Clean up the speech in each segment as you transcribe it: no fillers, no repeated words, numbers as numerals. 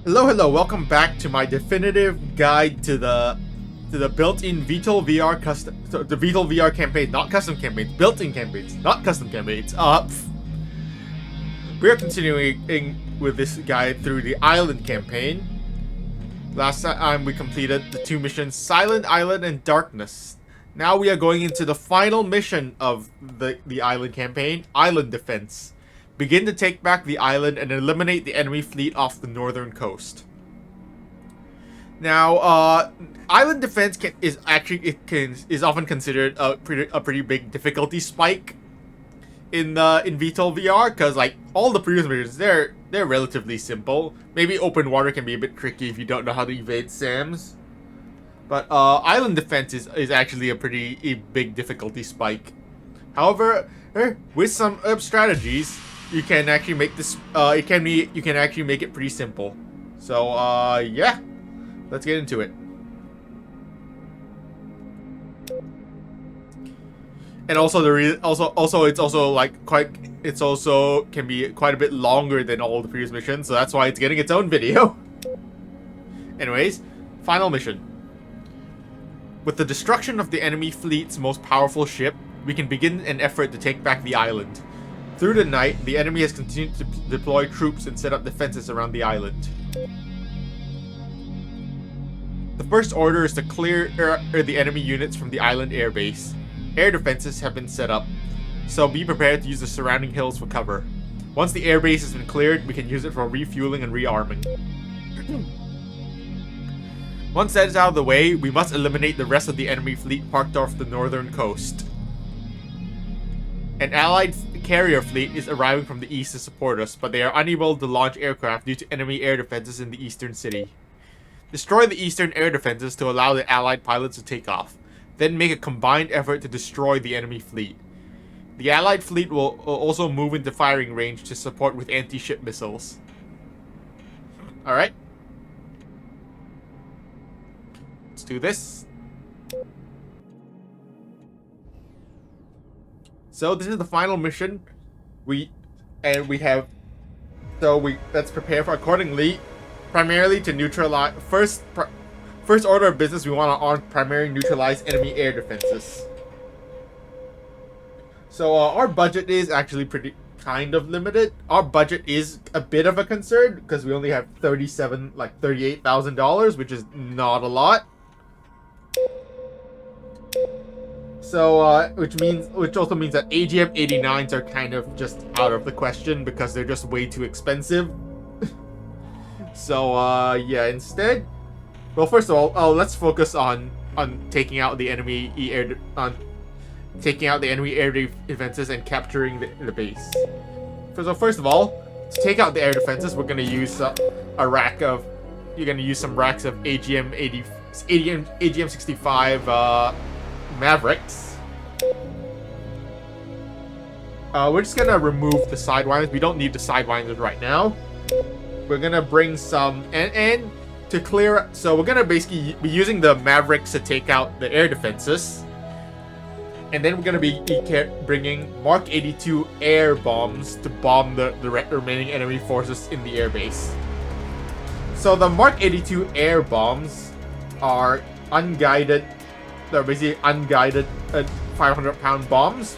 Hello, welcome back to my definitive guide to the built-in VTOL VR the VTOL VR campaign, not custom campaigns, built-in campaigns, not custom campaigns. We are continuing with this guide through the Island campaign. Last time we completed the two missions, Silent Island and Darkness. Now we are going into the final mission of the Island campaign, Island Defense. Begin to take back the island and eliminate the enemy fleet off the northern coast. Now, island defense is often considered a pretty big difficulty spike in VTOL VR, because like all the previous missions, they're relatively simple. Maybe open water can be a bit tricky if you don't know how to evade SAMs. But island defense is actually a pretty big difficulty spike. However, with some strategies, you can actually make this. You can actually make it pretty simple. So yeah, let's get into it. And also it's also can be quite a bit longer than all the previous missions, so that's why it's getting its own video. Anyways, final mission. With the destruction of the enemy fleet's most powerful ship, we can begin an effort to take back the island. Through the night, the enemy has continued to deploy troops and set up defenses around the island. The first order is to clear the enemy units from the island airbase. Air defenses have been set up, so be prepared to use the surrounding hills for cover. Once the airbase has been cleared, we can use it for refueling and rearming. Once that is out of the way, we must eliminate the rest of the enemy fleet parked off the northern coast. An allied carrier fleet is arriving from the east to support us, but they are unable to launch aircraft due to enemy air defenses in the eastern city. Destroy the eastern air defenses to allow the allied pilots to take off. Then make a combined effort to destroy the enemy fleet. The allied fleet will also move into firing range to support with anti-ship missiles. Alright. Let's do this. So this is the final mission. Let's prepare for accordingly. Primarily to neutralize first order of business. We want to primarily neutralize enemy air defenses. So our budget is actually kind of limited. Our budget is a bit of a concern because we only have $38,000, which is not a lot. So, which also means that AGM 89s are kind of just out of the question because they're just way too expensive. So, yeah, instead, well, first of all, let's focus on taking out the enemy air defenses and capturing the base. So, first of all, to take out the air defenses, we're gonna use some racks of AGM 65 Mavericks. We're just gonna remove the sidewinders. We don't need the sidewinders right now. We're gonna bring some and to clear. So we're gonna basically be using the Mavericks to take out the air defenses, and then we're gonna be bringing Mark 82 air bombs to bomb the remaining enemy forces in the airbase. So the Mark 82 air bombs are unguided. They're basically unguided 500-pound bombs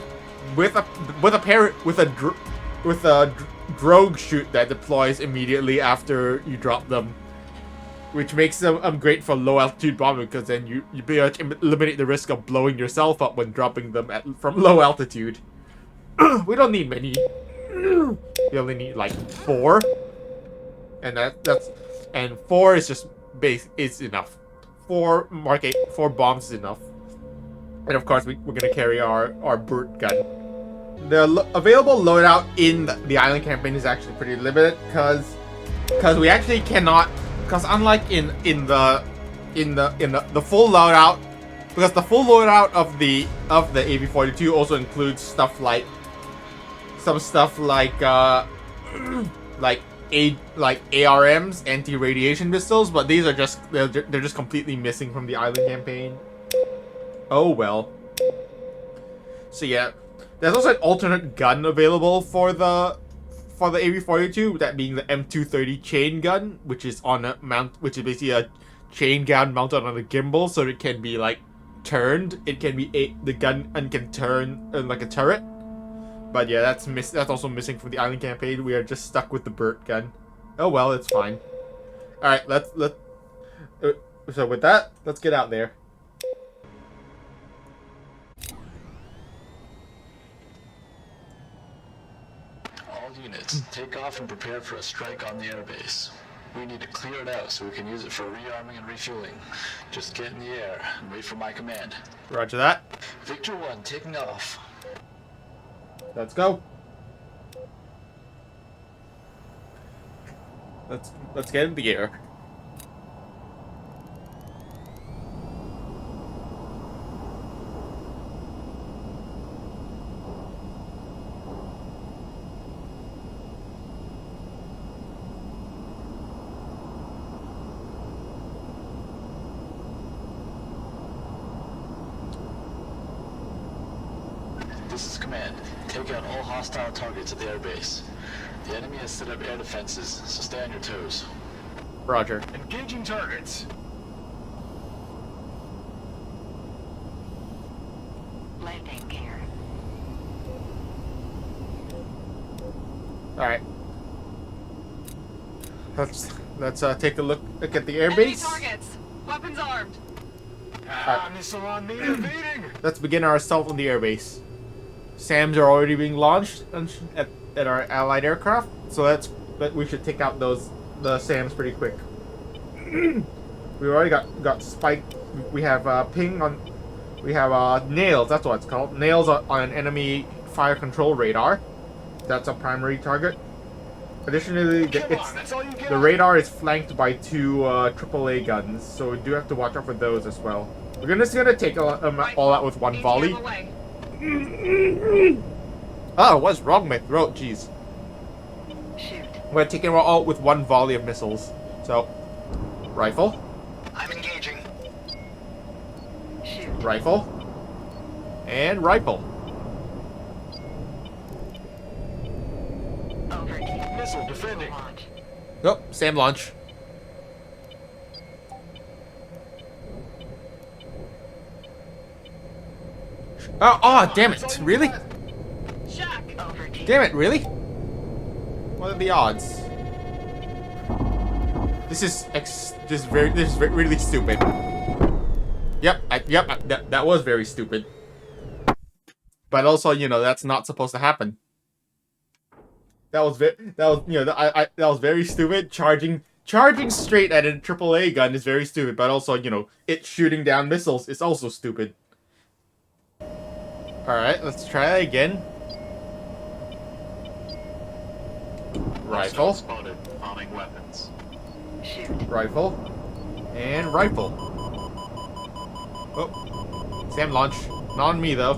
with a drogue chute that deploys immediately after you drop them, which makes them great for low altitude bombing because then you be able to eliminate the risk of blowing yourself up when dropping them from low altitude. We don't need many. We only need like 4, and and 4 is just is enough. 4 bombs is enough. And of course, we're gonna carry our Burt gun. The available loadout in the island campaign is actually pretty limited because we actually cannot, because unlike in the full loadout, because the full loadout of the AV-42 also includes stuff like ARMs, anti-radiation missiles, but these are they're just completely missing from the island campaign. Oh well. So yeah, there's also an alternate gun available for the for the AV-42, that being the M230 chain gun, which is on a mount, which is basically a chain gun mounted on a gimbal, so it can be like turned. It can be the gun and can turn like a turret. But yeah, that's also missing from the island campaign. We are just stuck with the Burt gun. Oh well, it's fine. All right, so with that, let's get out there. All units, take off and prepare for a strike on the airbase. We need to clear it out so we can use it for rearming and refueling. Just get in the air and wait for my command. Roger that. Victor 1, taking off. Let's go. Let's get in the air. This is command. Take out all hostile targets at the airbase. The enemy has set up air defenses, so stay on your toes. Roger. Engaging targets. Landing gear. All right. Let's take a look at the airbase. Targets. Weapons armed. Missile on me, evading. Let's begin our assault on the airbase. SAMs are already being launched at our allied aircraft, so we should take out the SAMs pretty quick. We already got spiked. We have ping on. We have nails. That's what it's called. Nails on an enemy fire control radar. That's a primary target. Additionally, the radar is flanked by two AAA guns, so we do have to watch out for those as well. We're just gonna take all out with one volley. Oh, what's wrong with my throat? Jeez. Shoot. We're taking it all with one volley of missiles. So, rifle, I'm engaging. Shoot. rifle, and rifle. Over to Missile defending. launch. Oh, SAM launch. Oh, damn it! Really? Shack. Over to Damn it! Really? What are the odds? This is really stupid. Yep, that was very stupid. But also, you know, that's not supposed to happen. That was very stupid. Charging straight at a AAA gun is very stupid. But also, you know, it shooting down missiles is also stupid. All right, let's try that again. Rifle. Spotted. Arming weapons. shoot. Rifle. And rifle. Oh. SAM launch. Not on me, though.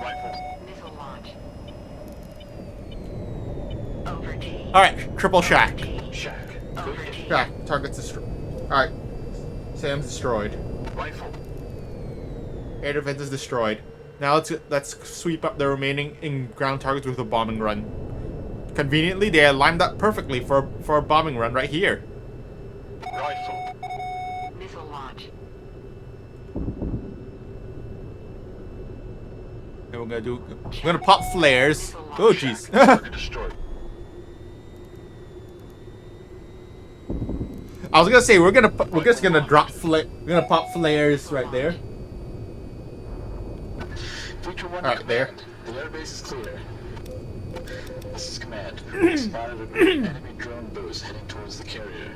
Rifle. Missile launch. Over T. Alright, triple shack. Shack. Over T. Shack. Target's destroyed. Alright. SAM's destroyed. Rifle. Air defense is destroyed. Now let's sweep up the remaining ground targets with a bombing run. Conveniently, they are lined up perfectly for a bombing run right here. Rifle. Missile launch. And we're gonna pop flares. Oh jeez. Target destroyed. I was gonna say we're just gonna pop flares right there. Victor 1 Alright, there. The airbase is clear. This is command. We spotted a group of enemy drone boats heading towards the carrier.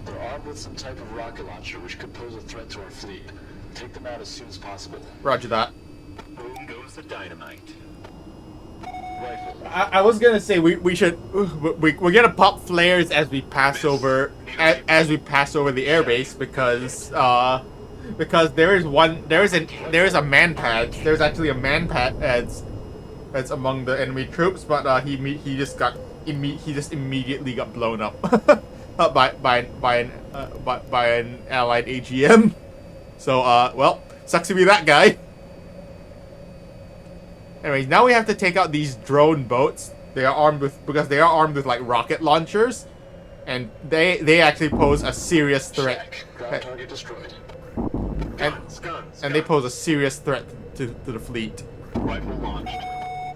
They're armed with some type of rocket launcher which could pose a threat to our fleet. Take them out as soon as possible. Roger that. Boom goes the dynamite. Rifle. I was gonna say we're gonna pop flares as we pass over as we pass over the airbase because there is a man pad. There's actually a man pad that's among the enemy troops, but he just immediately got blown up by an allied AGM. So well, Sucks to be that guy. Anyways, now we have to take out these drone boats. They are armed with like rocket launchers, and they actually pose a serious threat. Check. Ground target destroyed. And they pose a serious threat to the fleet. Rifle launched.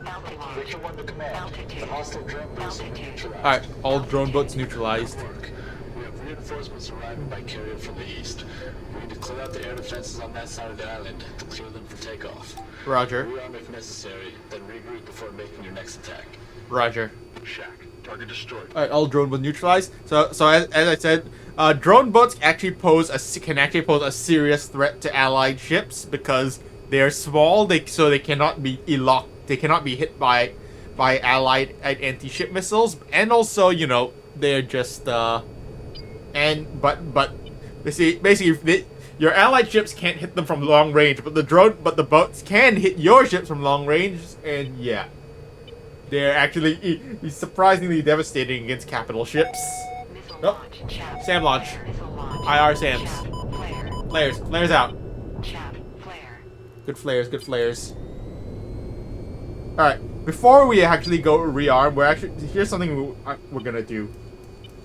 Altitude. Victor 1 to command. The hostile drone boosts have been neutralized. Alright, all drone boats neutralized. Work. We have reinforcements arriving by carrier from the east. We need to clear out the air defenses on that side of the island to clear them for takeoff. Roger. Rearm if necessary, then regroup before making your next attack. Roger. Shack. Target destroyed. Alright, all drone boats neutralized. So as I said, drone boats can actually pose a serious threat to allied ships because they are small. So they cannot be locked. They cannot be hit by allied anti-ship missiles, and also they're just but basically your allied ships can't hit them from long range, but the boats can hit your ships from long range, and yeah. They're actually surprisingly devastating against capital ships. Missile Oh. launch. Chap. Sam launch. Missile launch. IR Sams. Chap. Flare. Flares out. Chap. Flare. Good flares. Alright, before we actually go rearm, here's something we're gonna do.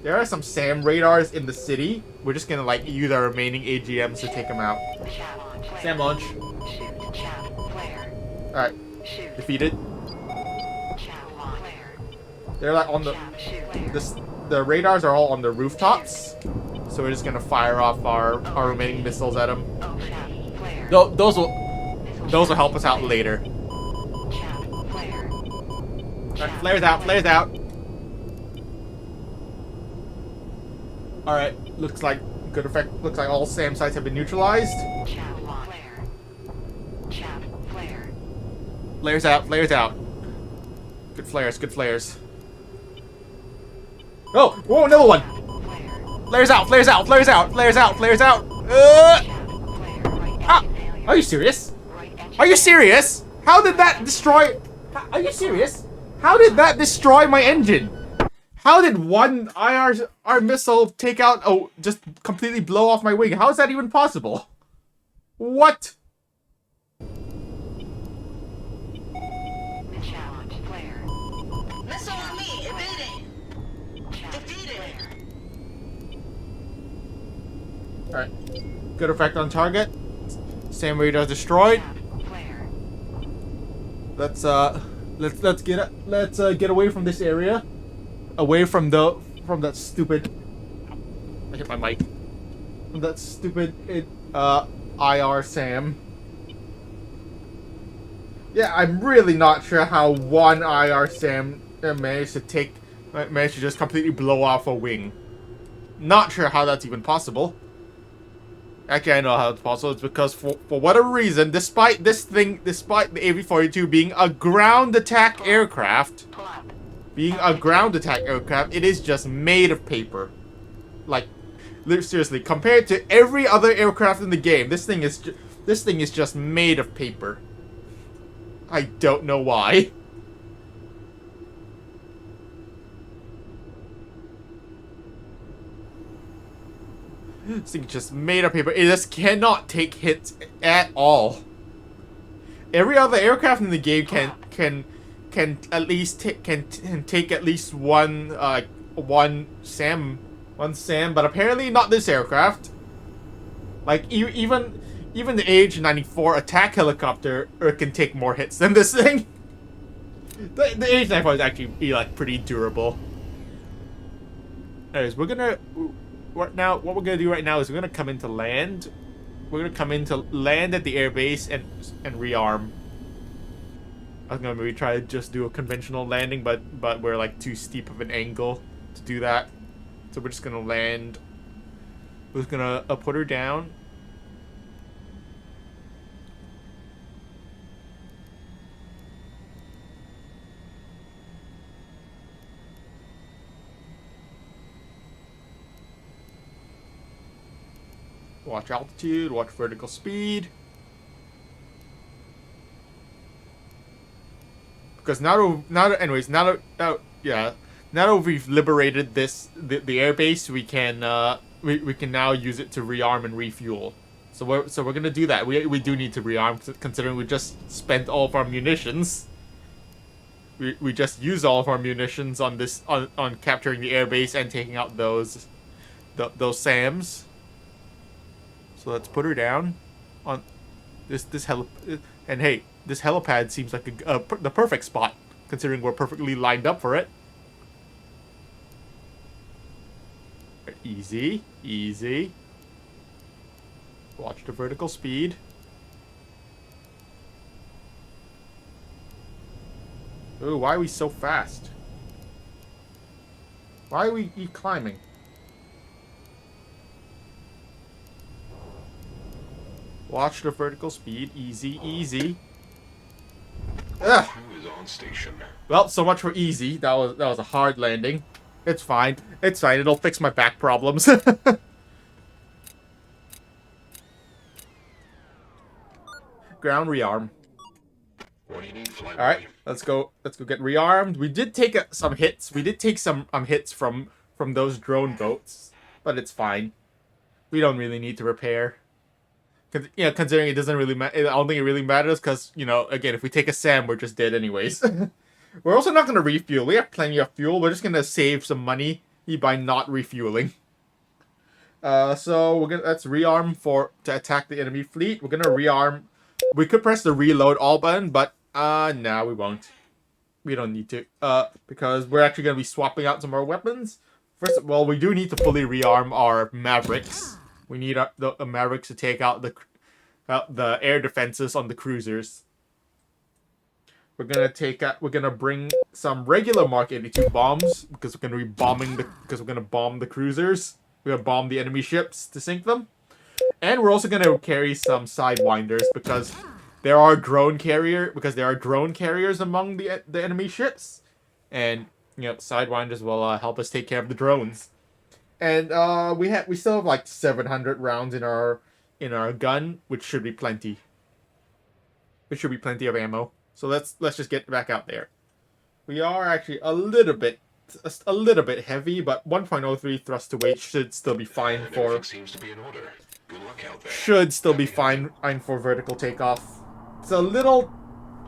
There are some SAM radars in the city. We're just gonna use our remaining AGMs to take them out. Chap. Flare. SAM launch. Shoot. Chap. Flare. Alright, Shoot. defeated. Chap. Flare. They're on the Chap. Shoot. the radars are all on the rooftops. So we're just gonna fire off our remaining missiles at them. Chap. Flare. Those will Missile help us out later. Chap. Flare. Alright, flares out. Alright, looks like good effect. Looks like all SAM sites have been neutralized. Chap. Flare. Chap. Flare. Flares out. Good flares. Oh, whoa, another one. Flare. Flares out. Chap. Flare. Right Ah, engine failure. are you serious? Right engine Are you failure. serious? How did that destroy? Are you serious? How did that destroy my engine? How did one IR missile take out? Oh, just completely blow off my wing? How is that even possible? What? Challenge. Flare. Missile on me, evading. Challenge. Defeated. Flare. All right. Good effect on target. SAM radar destroyed. Chap. Flare. Let's get away from this area. Away from that stupid. I hit my mic. From that stupid IR SAM. Yeah, I'm really not sure how one IR SAM managed to just completely blow off a wing. Not sure how that's even possible. Actually, I know how it's possible. It's because for whatever reason, despite the AV-42 being a ground attack aircraft, Pull up. it is just made of paper. Like, seriously, compared to every other aircraft in the game, this thing is just made of paper. I don't know why. This thing is just made of paper. It just cannot take hits at all. Every other aircraft in the game can at least take at least one SAM, but apparently not this aircraft. Like even the AH-94 attack helicopter can take more hits than this thing. The AH-94 is actually pretty durable. Anyways, what we're gonna do right now is we're gonna come into land. We're gonna come into land at the airbase and rearm. I was gonna maybe try to just do a conventional landing, but we're like too steep of an angle to do that. So we're just gonna land. We're just gonna put her down. Watch altitude, watch vertical speed. Because now that we've liberated the airbase, we can now use it to rearm and refuel. So we're gonna do that. We do need to rearm, considering we just spent all of our munitions. We just used all of our munitions on this on capturing the airbase and taking out those SAMs. So let's put her down on this and hey, this helipad seems like the perfect spot, considering we're perfectly lined up for it. Easy, easy. Watch the vertical speed. Ooh, why are we so fast? Why are we climbing? Watch the vertical speed. Easy, easy. Ugh. Crew is on station. Well, so much for easy. That was a hard landing. It's fine. It's fine. It'll fix my back problems. Ground rearm. What do you need, flyboy? All right, let's go. Let's go get rearmed. We did take some hits. We did take some hits from those drone boats, but it's fine. We don't really need to repair. Considering it doesn't really matter. I don't think it really matters because again, if we take a SAM, we're just dead anyways. We're also not gonna refuel. We have plenty of fuel. We're just gonna save some money by not refueling. So let's rearm to attack the enemy fleet. We're gonna rearm. We could press the reload all button, but no, we won't. We don't need to. Because we're actually gonna be swapping out some of our weapons. First of all, we do need to fully rearm our Mavericks. We need the Mavericks to take out the air defenses on the cruisers. We're gonna bring some regular Mark 82 bombs because we're gonna be bomb the cruisers. We're gonna bomb the enemy ships to sink them. And we're also gonna carry some sidewinders because there are drone carriers among the enemy ships, and sidewinders will help us take care of the drones. And we still have like 700 rounds in our gun, which should be plenty. Which should be plenty of ammo. So let's just get back out there. We are actually a little bit heavy, but 1.03 thrust to weight should still be fine for. Everything seems to be in order. Good luck out there. Should still be fine for vertical takeoff. It's a little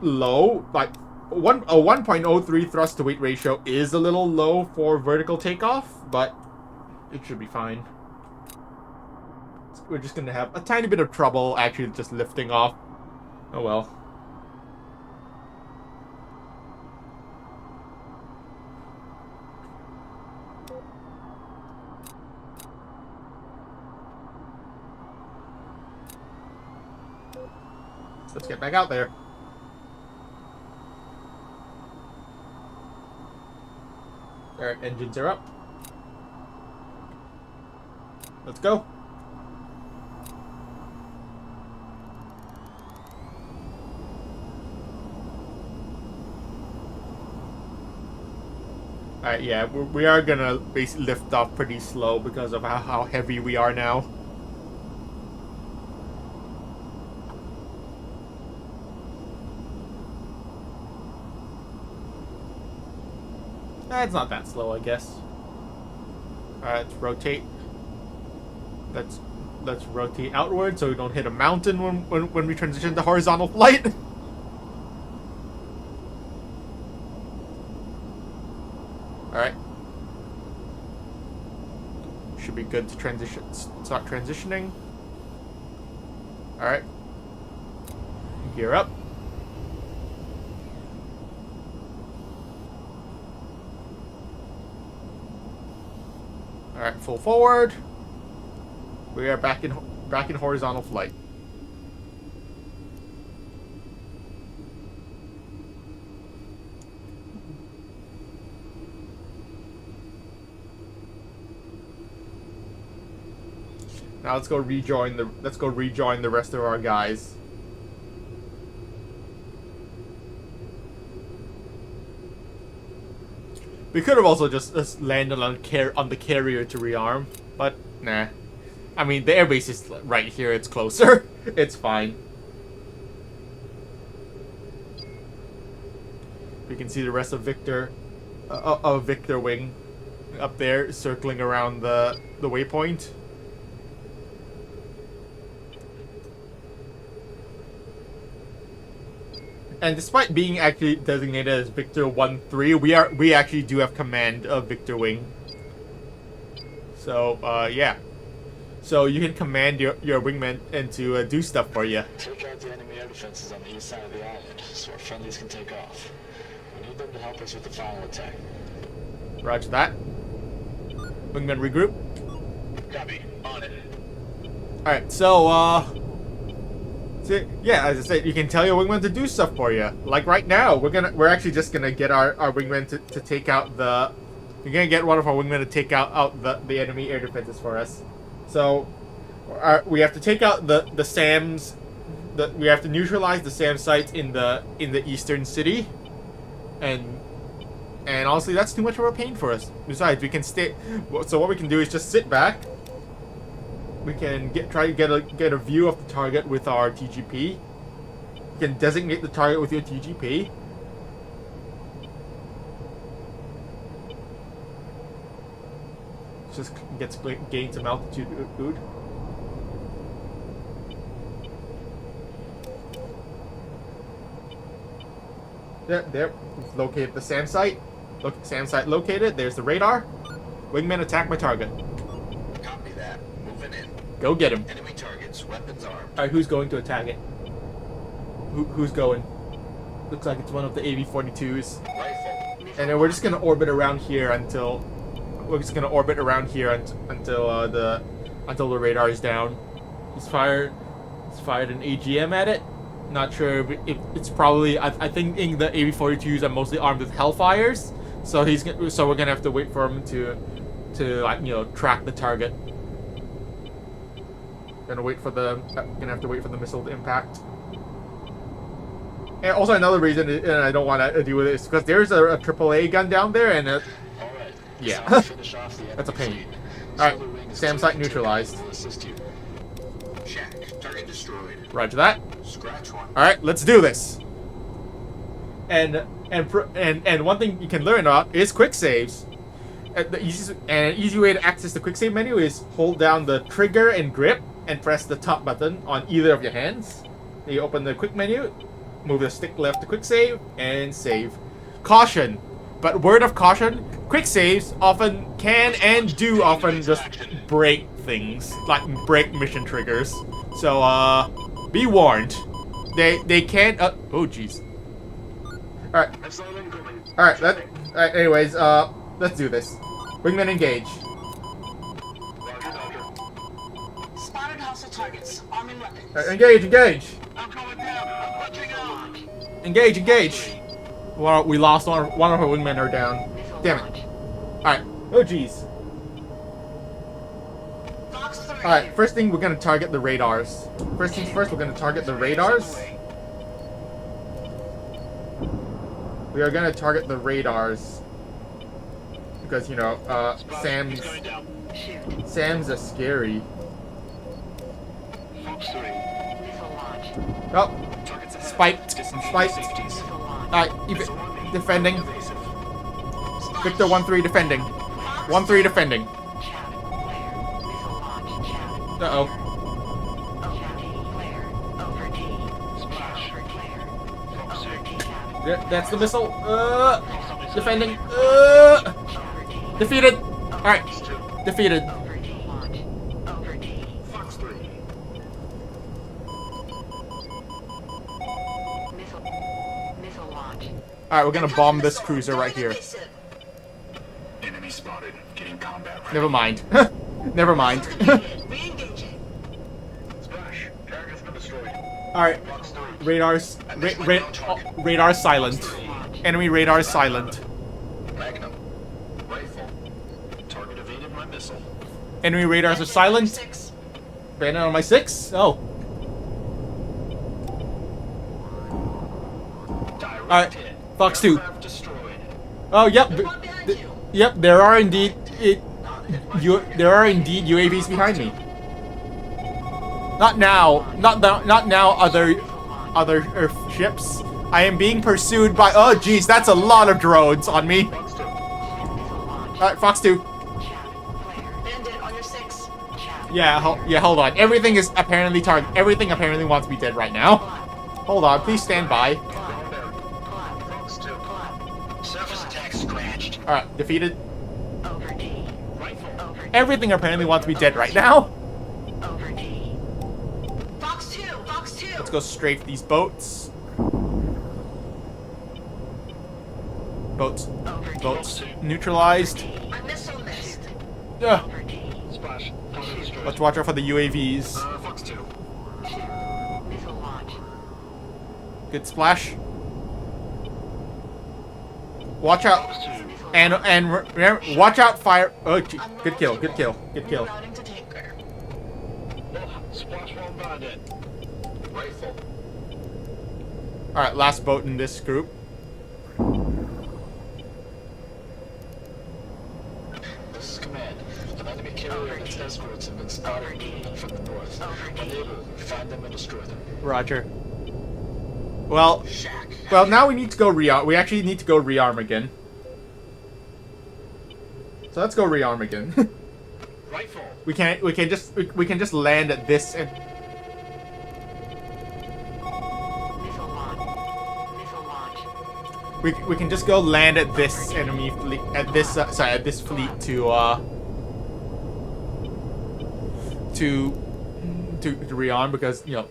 low, like a 1.03 thrust to weight ratio is a little low for vertical takeoff, but it should be fine. We're just gonna have a tiny bit of trouble actually just lifting off. Oh well. Let's get back out there. Alright, engines are up. Let's go. Alright, yeah, we are gonna basically lift off pretty slow because of how heavy we are now. It's not that slow, I guess. Alright, let's rotate. Let's rotate outward so we don't hit a mountain when we transition to horizontal flight. Alright. Should be good to start transitioning. Alright. Gear up. Alright, full forward. We are back in horizontal flight. Now let's go rejoin the rest of our guys. We could have also just landed on the carrier to rearm, but nah. I mean, the airbase is right here. It's closer. It's fine. We can see the rest of Victor Wing up there, circling around the waypoint. And despite being actually designated as Victor 1-3, we actually do have command of Victor Wing. So yeah. So you can command your wingman and to do stuff for you. Take out the enemy air defenses on the east side of the island, so our friendlies can take off. We need them to help us with the final attack. Roger that. Wingman regroup. Copy. On it. Alright, so yeah, as I said, you can tell your wingman to do stuff for you. Like right now, we're actually just gonna get our wingman to take out the. We're gonna get one of our wingmen to take out the enemy air defenses for us. So, we have to take out the SAMs. We have to neutralize the SAM sites in the eastern city, and honestly, that's too much of a pain for us. Besides, we can stay. So what we can do is just sit back. We can try to get a view of the target with our TGP. You can designate the target with your TGP. Just gain some altitude. There. We've located the SAM site. Look, SAM site located. There's the radar. Wingman, attack my target. Copy that. Moving in. Go get him. Enemy targets, weapons armed. Alright, who's going to attack it? Who's going? Looks like it's one of the AV-42s. Rifle. And then we're just gonna orbit around here until until the radar is down. He's fired an AGM at it. Not sure if it's probably. I think the AV-42s are mostly armed with Hellfires, so we're gonna have to wait for him to like track the target. Gonna have to wait for the missile to impact. And also another reason, and I don't want to deal with it, is because there's a AAA gun down there, and Alright. yeah, So finish off the that's a enemy pain. fleet. Alright, Solar Wing is SAM site neutralized. We'll assist you. Check. Target destroyed. Roger that. Scratch one. All right, let's do this. And one thing you can learn about is quick saves. An easy way to access the quick save menu is hold down the trigger and grip and press the top button on either of your hands. Then you open the quick menu, move the stick left to quick save, and save. Caution, but word of caution: quick saves often can and do often just break things, like break mission triggers. So be warned. They can't. Oh jeez. All right. Anyways, let's do this. Wingman engage. Spotted hostile targets. Arm and weapons. All right, engage. I'm going down. I'm punching out. Engage. Well, we lost one of our wingmen are down. Damn it. All right. Oh jeez. Fox 3. All right. First thing, we're gonna target the radars. First things first, we're gonna target the radars. We are gonna target the radars because He's going down. Sam's are scary. Fox 3. Missile launch. Oh, spiked. Missile launch. Alright, defending. Victor 1-3 defending. 1-3 defending. Chaff flare. Missile launch. Chaff. Uh-oh. Flare. Over T. Splash. Flare. Over T. Chaff. That's the missile. Defending. Defeated. Alright. Defeated. Over T. Launch. Over T. Fox 3. Missile launch. Alright, we're gonna bomb this cruiser right here. Enemy spotted. Getting combat ready. Never mind. Never mind. Re-engaging. Splash. Target's been destroyed. Alright. Fox 3. Radar silent. Enemy radar silent. Magnum. Rifle. Target evaded my missile. Enemy radars are silent. 6. Bandit on my 6? Oh. Direct Alright. hit. Fox 2. Aircraft destroyed. Oh, yep. There's one behind you. Yep, there are indeed UAVs behind me. Not now. Not now, other Earth ships. I am being pursued by. Oh, jeez, that's a lot of drones on me. Fox 2. Alright, Fox 2. Bandit on your 6. Yeah, hold on. Everything apparently wants me dead right now. Hold on, please stand by. Surface attack scratched. Alright, defeated. Over T. Rifle. Over T. Everything apparently wants to be dead right now. Over T. Box 2, box 2. Let's go strafe these boats. Boats. Over T. Boats neutralized. My missile missed. Ugh. Over T. Splash. Target destroyed. Let's watch out for the UAVs. Fox 2. Missile launch. Good splash. Watch out. Fox 2. And remember, watch out fire. Oh, gee. Good kill, good kill, good kill. Rerouting to tanker. Oh, splash won't bind it. Rifle. Alright, last boat in this group. This is command. An enemy carrier and its escorts have been spotted moving from the north. Enable, find them and destroy them. Roger. Well, Shack. now we need to go rearm. We actually need to go rearm again. So let's go rearm again. Rifle. we can just land at this and Missile launch. Missile launch. we can just go land at this enemy fleet at this at this fleet to rearm because you know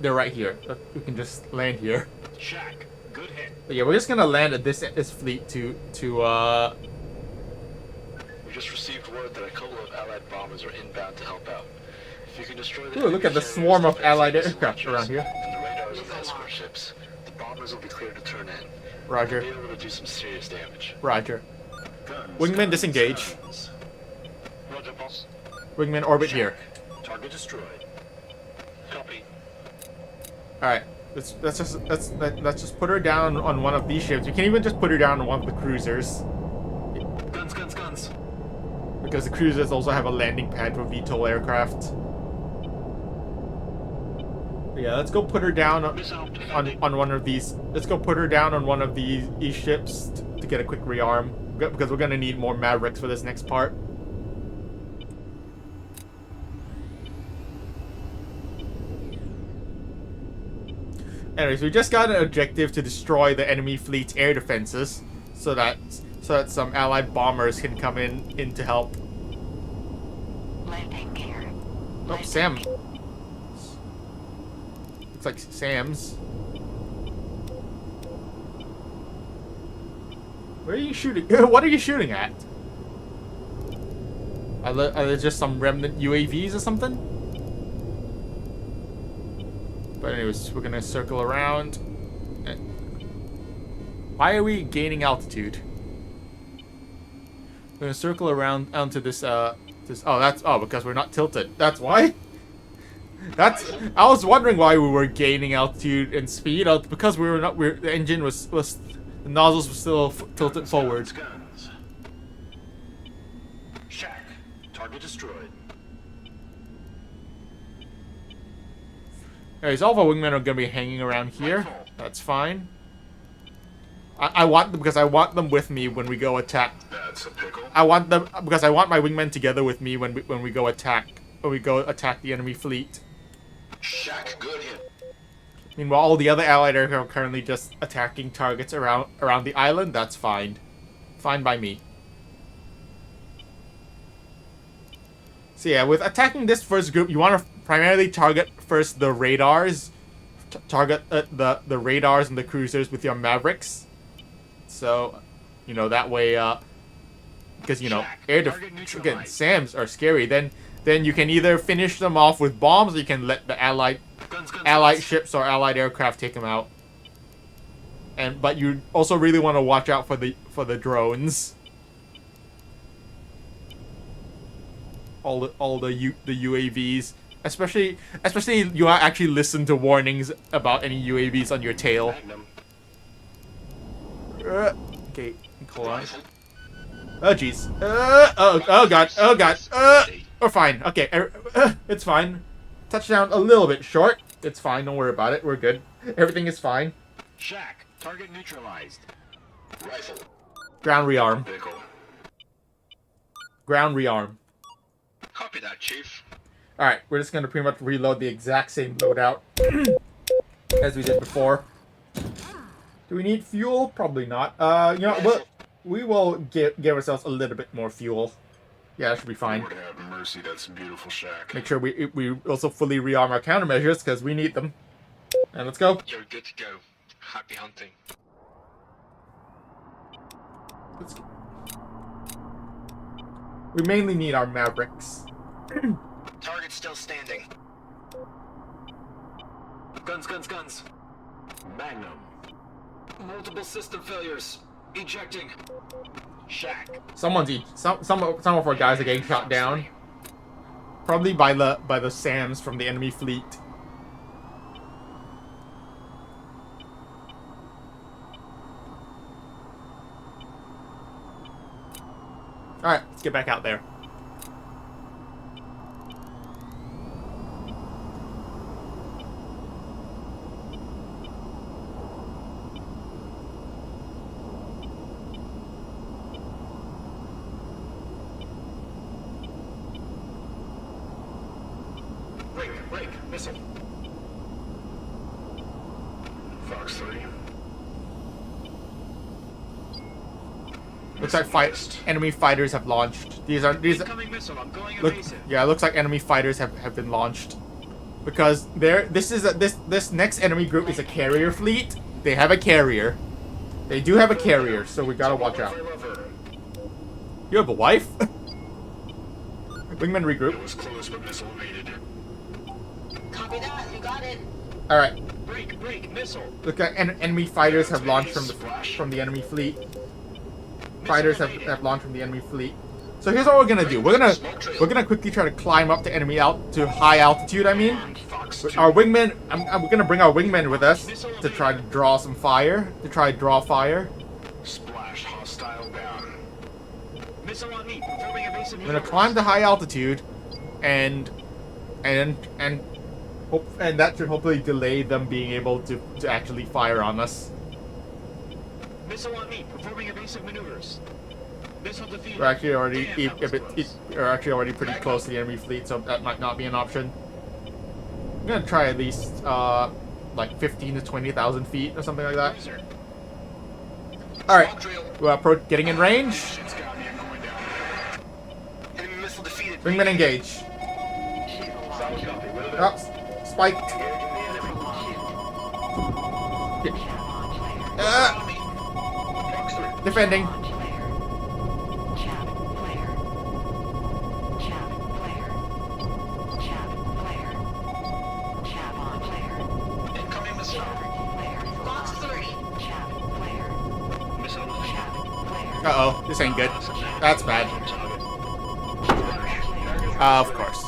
they're right here. We can just land here. Shack. Good hit. But yeah, we're just gonna land at this fleet to We just received word that a couple of Allied bombers are inbound to help out. If you can destroy the Ooh, look at the enemy swarm of carriers, Allied defensive aircraft launchers, around here. And the radars of the escort ships, the bombers will be cleared to turn in. Roger. They'll be able to do some serious damage. Roger. Guns. Wingman guns, disengage. guns. Roger, boss. Wingman orbit here. Target destroyed. Copy. All right. Let's just put her down on one of these ships. We can even just put her down on one of the cruisers Guns, guns, guns. because the cruisers also have a landing pad for VTOL aircraft. But yeah, let's go put her down on one of these. Let's go put her down on one of these ships to get a quick rearm because we're gonna need more Mavericks for this next part. Anyways, we just got an objective to destroy the enemy fleet's air defenses, so that some Allied bombers can come in to help. Landing gear. Oh, Sam. Looks like Sam's. Where are you shooting? What are you shooting at? Are there just some remnant UAVs or something? But anyways, we're gonna circle around. Why are we gaining altitude? We're gonna circle around onto this because we're not tilted. That's why. I was wondering why we were gaining altitude and speed because the engine was the nozzles were still tilted forward. Guns. Shack. Target destroyed. Anyways, all of our wingmen are gonna be hanging around here. That's fine. I want them because I want them with me when we go attack. That's a pickle. I want them because I want my wingmen together with me when we go attack the enemy fleet. Shack. Good hit. Meanwhile, all the other Allied aircraft are currently just attacking targets around the island. That's fine. Fine by me. So yeah, with attacking this first group, you want to primarily target first the radars. Target the radars and the cruisers with your Mavericks. So, you know, that way, because, you know, again, SAMs are scary. Then you can either finish them off with bombs, or you can let the Allied ships or Allied aircraft take them out. But you also really want to watch out for the drones. All the UAVs, especially you actually listen to warnings about any UAVs on your tail. Okay, hold on. Oh jeez. Oh god. We're fine. Okay, it's fine. Touchdown a little bit short. It's fine. Don't worry about it. We're good. Everything is fine. Shack. Target neutralized. Rifle. Ground rearm. Pickle. Ground rearm. Copy that, Chief. Alright, we're just gonna pretty much reload the exact same loadout as we did before. Do we need fuel? Probably not. You know, we will give ourselves a little bit more fuel. Yeah, that should be fine. Lord have mercy, that's a beautiful shack. Make sure we also fully rearm our countermeasures because we need them. And let's go. You're good to go. Happy hunting. Let's go. We mainly need our Mavericks. Target still standing. Guns, guns, guns. Magnum. Multiple system failures. Ejecting. Shack. Some of our guys are getting shot down. Probably by the SAMs from the enemy fleet. Alright, let's get back out there. Break, missile. Fox 3. Looks like enemy fighters have launched. These Incoming missile. I'm going evasive. yeah, it looks like enemy fighters have been launched. Because this next enemy group is a carrier fleet. They have a carrier. They do have a carrier, so we gotta watch out. You have a wife? Wingman regroup. It was close, but missile evaded. Copy that. You got it. Alright. Break, missile. Look like enemy fighters have launched from the enemy fleet. Fighters have launched from the enemy fleet. So here's what we're gonna do. We're gonna quickly try to climb up to high altitude. I mean, our wingmen. We're gonna bring our wingmen with us to try to draw some fire. To try to draw fire. Splash hostile down. Missile on me. Performing evasive We're gonna climb to high altitude, and that should hopefully delay them being able to actually fire on us. Missile on me. Performing evasive maneuvers. Missile defeated. We're actually already Damn, we're actually already pretty close to the enemy fleet, so that might not be an option. I'm gonna try at least like 15 to 20,000 feet or something like that. Cruiser. All right, we're getting in range. Shit's got me. I'm going down. Enemy missile defeated. Wingman engage. Solid copy. Loadout. Oh, spiked. Engaging the enemy. Fox 3. Defending. Incoming missile. Fox 3. Missile defeated. Uh-oh, this ain't good. That's bad. Of course.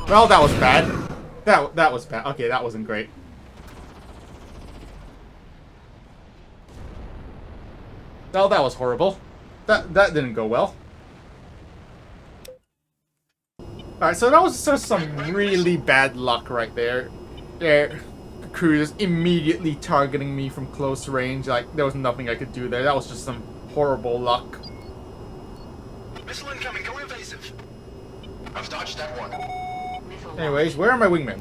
Well, that was bad. That was bad. Okay, that wasn't great. Well, that was horrible. That didn't go well. Alright, so that was just some really bad luck right there. There, cruisers immediately targeting me from close range. Like, there was nothing I could do there. That was just some horrible luck. Missile incoming. Go evasive. I've dodged that one. Anyways, where are my wingmen?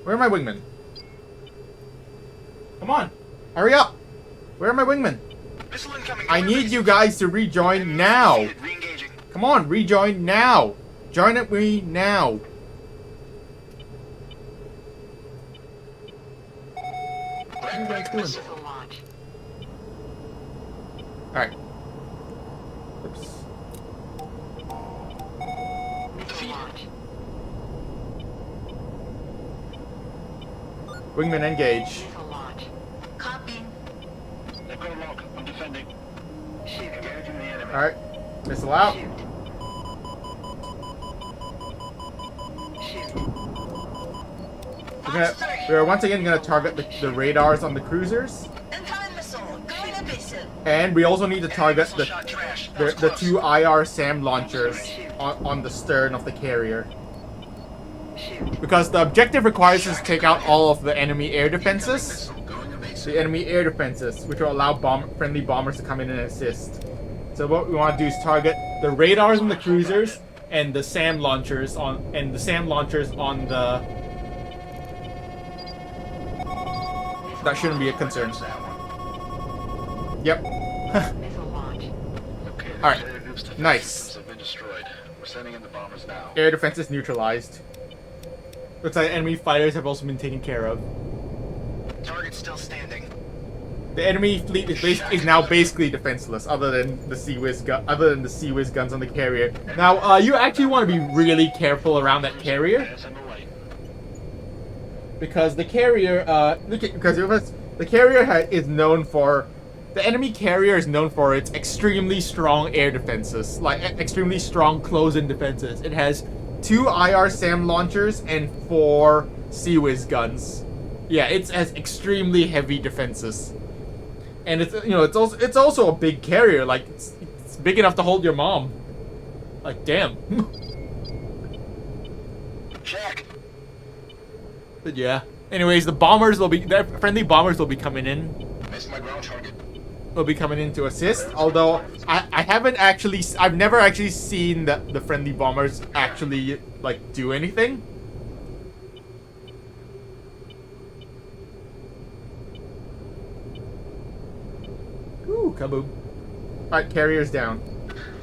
Where are my wingmen? Come on, hurry up! Where are my wingmen? Missile incoming. I need you guys to rejoin now. Re-engaging. Come on, rejoin now. Join at me now. What are you guys doing? Alright. Oops. Wingman engage. Copy. Let go lock. I'm defending. Engaging the enemy. Alright. Missile out. We're once again gonna target the radars on the cruisers. Incoming missile. Going evasive. And we also need to target Missile shot trash. That was the close. two IR SAM launchers on the stern of the carrier. Because the objective requires us to take out all of the enemy air defenses. Missile going evasive. The enemy air defenses, which will allow friendly bombers to come in and assist. So what we want to do is target the radars on the cruisers and the SAM launchers on that shouldn't be a concern. That one. Yep. Missile launch. Okay, the Alright. carrier group's defense Nice. systems have been destroyed. We're sending in the bombers now. Air defense is neutralized. Looks like enemy fighters have also been taken care of. Target's still standing. The enemy fleet is now basically defenseless, other than the Sea Whiz guns on the carrier. Now, you actually want to be really careful around that carrier, Pass on the light. because the carrier, the carrier is known for. The enemy carrier is known for its extremely strong air defenses, like extremely strong close-in defenses. It has 2 IR SAM launchers and 4 Sea Whiz guns. Yeah, it has extremely heavy defenses. And it's also a big carrier. Like it's big enough to hold your mom. Like damn. Check. But yeah. Anyways, the friendly bombers will be coming in. Missed my ground target. Will be coming in to assist. Although I've never actually seen the friendly bombers actually like do anything. Ooh, kaboom. Alright, carriers down.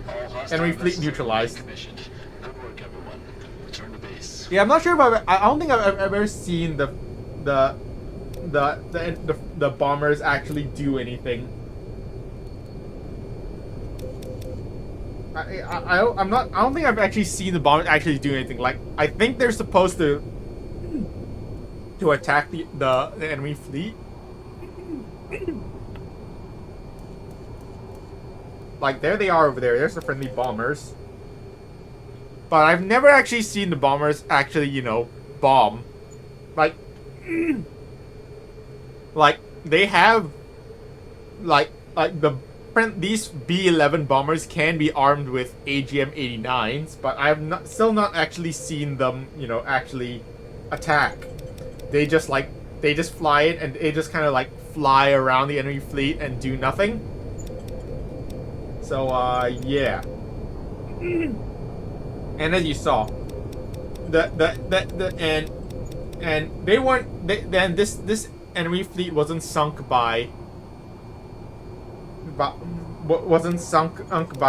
All hostile Enemy fleet vessels are neutralized. decommissioned. Good work, everyone. Return to base. Yeah, I'm not sure if I don't think I've ever seen the bombers actually do anything. I don't think I've actually seen the bombers actually do anything. Like I think they're supposed to attack the enemy fleet. Like there they are over there. There's the friendly bombers. But I've never actually seen the bombers actually, bomb. Like they have these B-11 bombers can be armed with AGM-89s, but I've still not actually seen them, actually attack. They just fly it and they just kind of like fly around the enemy fleet and do nothing. So yeah. And as you saw, this enemy fleet wasn't sunk by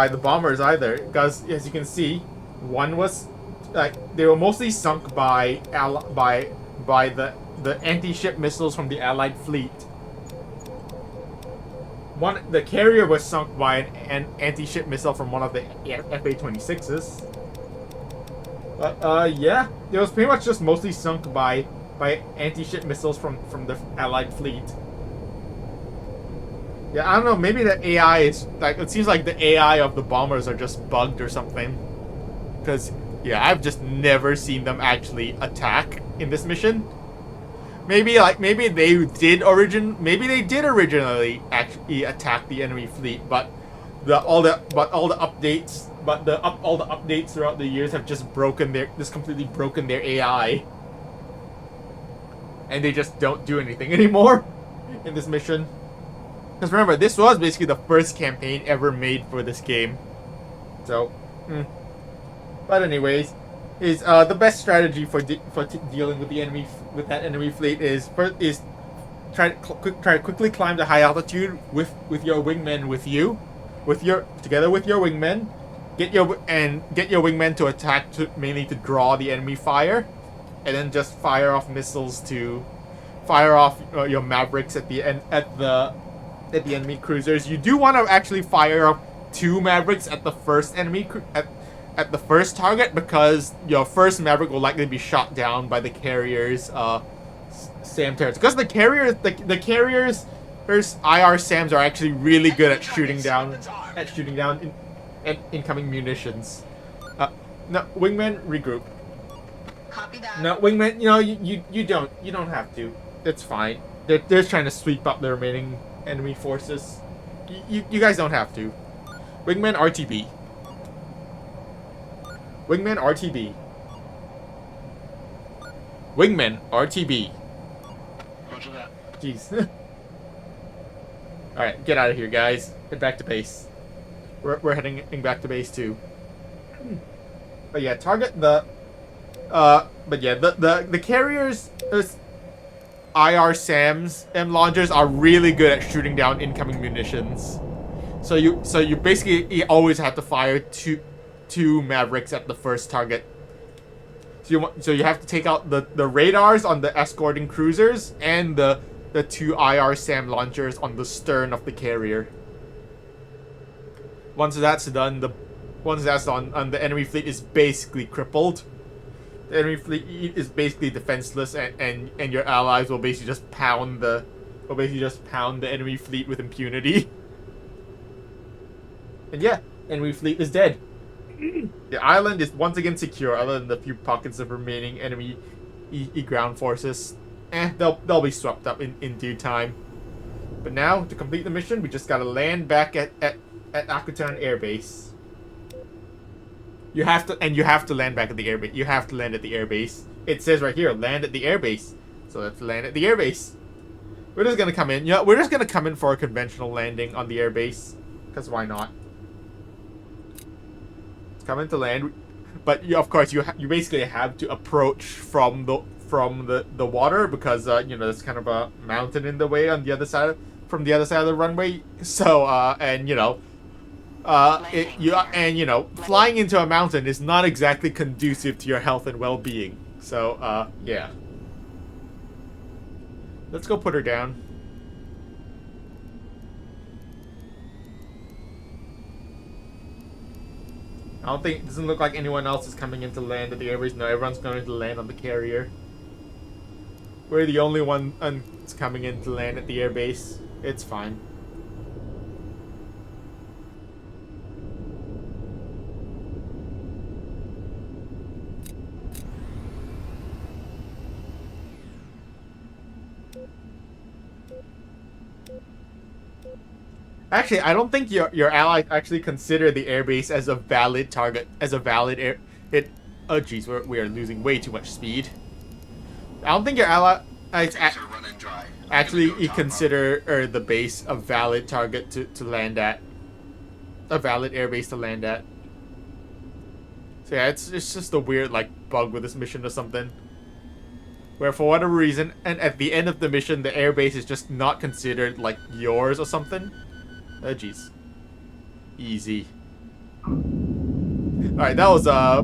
the bombers either, because as you can see, one was they were mostly sunk by the anti-ship missiles from the Allied fleet. The carrier was sunk by an anti-ship missile from one of the FA-26s. But yeah, it was pretty much just mostly sunk by anti-ship missiles from the Allied fleet. Yeah, I don't know, maybe the AI is it seems like the AI of the bombers are just bugged or something. Because yeah, I've just never seen them actually attack in this mission. Maybe they did originally actually attack the enemy fleet, but all the updates throughout the years have just completely broken their AI. And they just don't do anything anymore in this mission. Because remember, this was basically the first campaign ever made for this game. So, but anyways, the best strategy for dealing with that enemy fleet is try to quickly climb to high altitude with your wingmen together with your wingmen. Get your wingmen to attack mainly to draw the enemy fire, and then just fire off missiles to fire off your Mavericks at the enemy cruisers. You do want to actually fire up 2 Mavericks at the first at the first target, because your first Maverick will likely be shot down by the carrier's SAM turrets. Because the carrier's IR SAMs are actually really good at shooting down incoming munitions. No, wingmen, regroup. Copy that. No, wingmen, you don't have to. It's fine. They're just trying to sweep up the remaining enemy forces. You guys don't have to. Wingmen RTB. Wingmen RTB. Wingmen RTB. Roger that. Jeez. Alright, get out of here, guys. Head back to base. We're heading back to base too. But yeah, target the but yeah, the carriers IR SAMs and launchers are really good at shooting down incoming munitions. So you basically always have to fire two Mavericks at the first target. So you have to take out the radars on the escorting cruisers and the two IR SAM launchers on the stern of the carrier. Once that's done, the enemy fleet is basically crippled. The enemy fleet is basically defenseless, and your allies will basically just pound the enemy fleet with impunity. And yeah, enemy fleet is dead. The island is once again secure, other than the few pockets of remaining enemy ground forces. They'll be swept up in due time. But now, to complete the mission, we just gotta land back at Akutan Air Base. You have to land back at the airbase. You have to land at the airbase. It says right here, land at the airbase. So let's land at the airbase. We're just gonna come in. Yeah, we're just gonna come in for a conventional landing on the airbase, because why not? It's coming to land, but of course you basically have to approach from the water, because you know, there's kind of a mountain in the way on the other side from the other side of the runway. So and you know. Flying into a mountain is not exactly conducive to your health and well-being. So, yeah. Let's go put her down. It doesn't look like anyone else is coming in to land at the airbase. No, everyone's going to land on the carrier. We're the only one that's coming in to land at the airbase. It's fine. Actually, I don't think your allies actually consider the airbase as a valid target, oh jeez, we are losing way too much speed. I don't think your allies actually consider the base a valid target to land at, a valid airbase to land at. So yeah, it's just a weird like bug with this mission or something, where for whatever reason, and at the end of the mission, the airbase is just not considered like yours or something. Oh jeez. Easy. Alright, that was a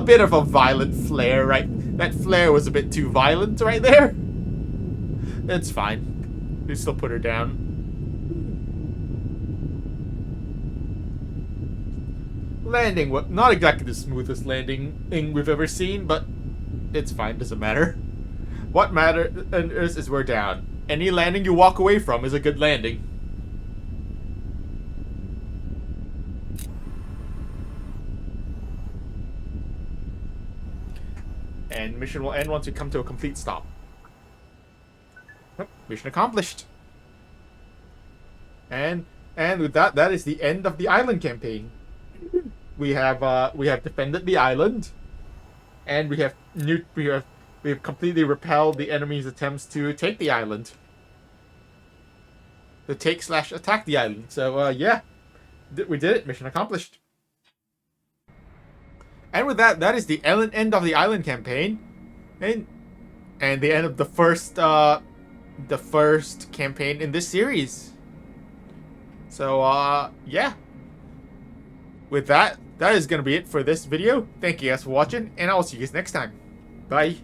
bit of a violent flare, right? That flare was a bit too violent right there. It's fine. We still put her down. Landing, not exactly the smoothest landing we've ever seen, but it's fine, doesn't matter. What matters is we're down. Any landing you walk away from is a good landing. And mission will end once we come to a complete stop. Oh, mission accomplished. And with that is the end of the island campaign. We have defended the island, and we have completely repelled the enemy's attempts to take the island. To take/attack the island. So yeah, we did it. Mission accomplished. And with that is the end of the island campaign, and the end of the first campaign in this series. So yeah. With that is gonna be it for this video. Thank you guys for watching, and I'll see you guys next time. Bye.